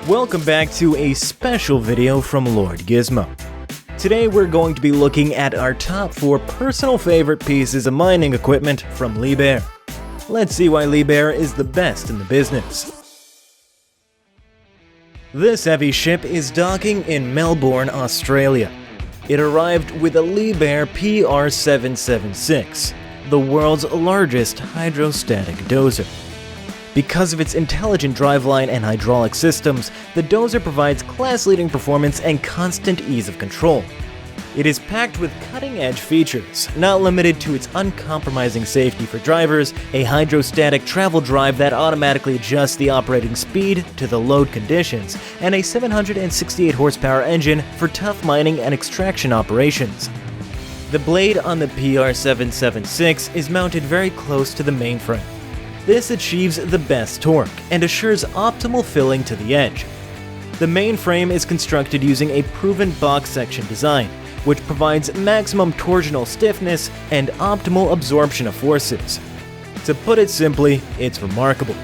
Welcome back to a special video from Lord Gizmo. Today we're going to be looking at our top 4 personal favorite pieces of mining equipment from LIEBHERR. Let's see why LIEBHERR is the best in the business. This heavy ship is docking in Melbourne, Australia. It arrived with a LIEBHERR PR776, the world's largest hydrostatic dozer. Because of its intelligent driveline and hydraulic systems, the dozer provides class-leading performance and constant ease of control. It is packed with cutting-edge features, not limited to its uncompromising safety for drivers, a hydrostatic travel drive that automatically adjusts the operating speed to the load conditions, and a 768 horsepower engine for tough mining and extraction operations. The blade on the PR776 is mounted very close to the mainframe. This achieves the best torque and assures optimal filling to the edge. The mainframe is constructed using a proven box section design, which provides maximum torsional stiffness and optimal absorption of forces. To put it simply, it's remarkable.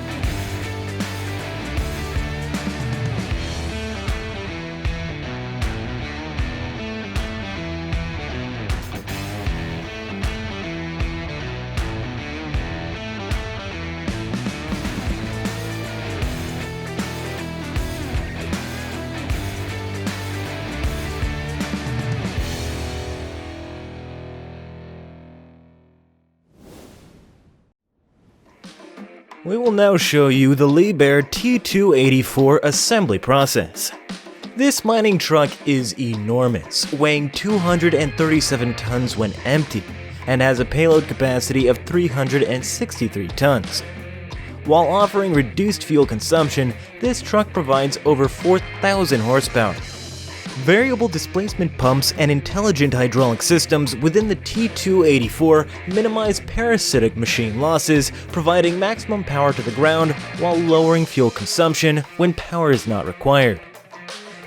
We will now show you the LIEBHERR T284 assembly process. This mining truck is enormous, weighing 237 tons when empty, and has a payload capacity of 363 tons. While offering reduced fuel consumption, this truck provides over 4,000 horsepower. Variable displacement pumps and intelligent hydraulic systems within the T284 minimize parasitic machine losses, providing maximum power to the ground while lowering fuel consumption when power is not required.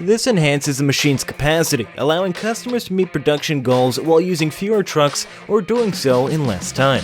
This enhances the machine's capacity, allowing customers to meet production goals while using fewer trucks or doing so in less time.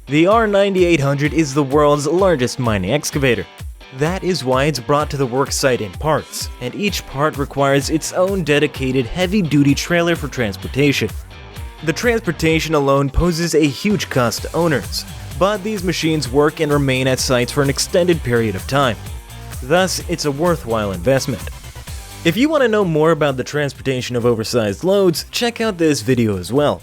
The R9800 is the world's largest mining excavator. That is why it's brought to the worksite in parts, and each part requires its own dedicated heavy-duty trailer for transportation. The transportation alone poses a huge cost to owners, but these machines work and remain at sites for an extended period of time. Thus, it's a worthwhile investment. If you want to know more about the transportation of oversized loads, check out this video as well.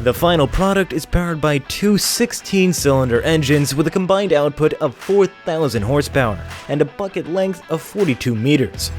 The final product is powered by two 16-cylinder engines with a combined output of 4,000 horsepower and a bucket length of 42 meters.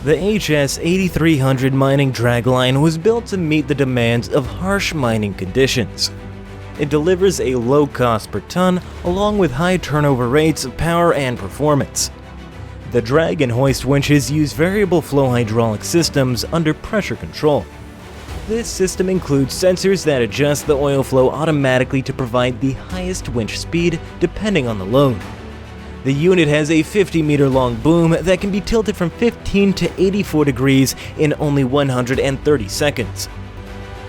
The HS 8300 mining dragline was built to meet the demands of harsh mining conditions. It delivers a low cost per ton along with high turnover rates of power and performance. The drag and hoist winches use variable flow hydraulic systems under pressure control. This system includes sensors that adjust the oil flow automatically to provide the highest winch speed depending on the load. The unit has a 50-meter long boom that can be tilted from 15 to 84 degrees in only 130 seconds.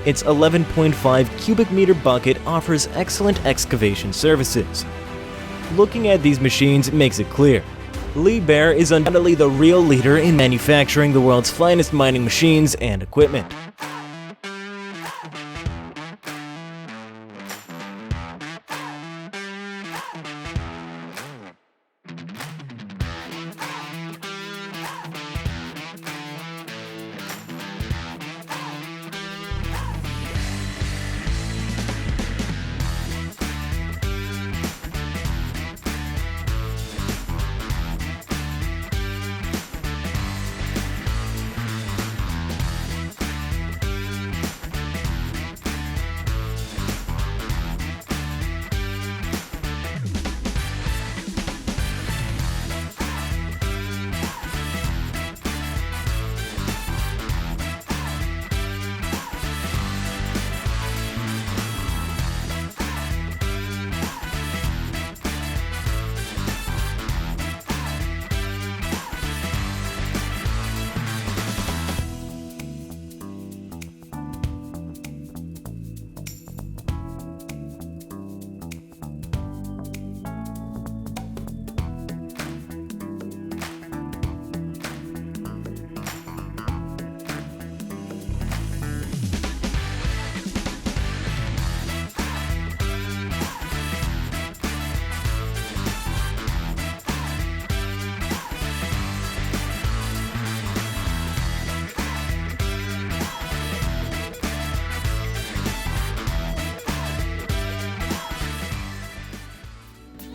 Its 11.5 cubic meter bucket offers excellent excavation services. Looking at these machines makes it clear. LIEBHERR is undoubtedly the real leader in manufacturing the world's finest mining machines and equipment.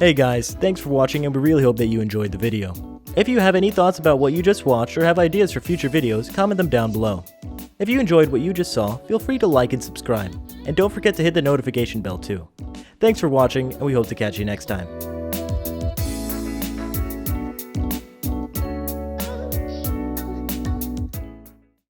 Hey guys, thanks for watching and we really hope that you enjoyed the video. If you have any thoughts about what you just watched or have ideas for future videos, comment them down below. If you enjoyed what you just saw, feel free to like and subscribe, and don't forget to hit the notification bell too. Thanks for watching, and we hope to catch you next time.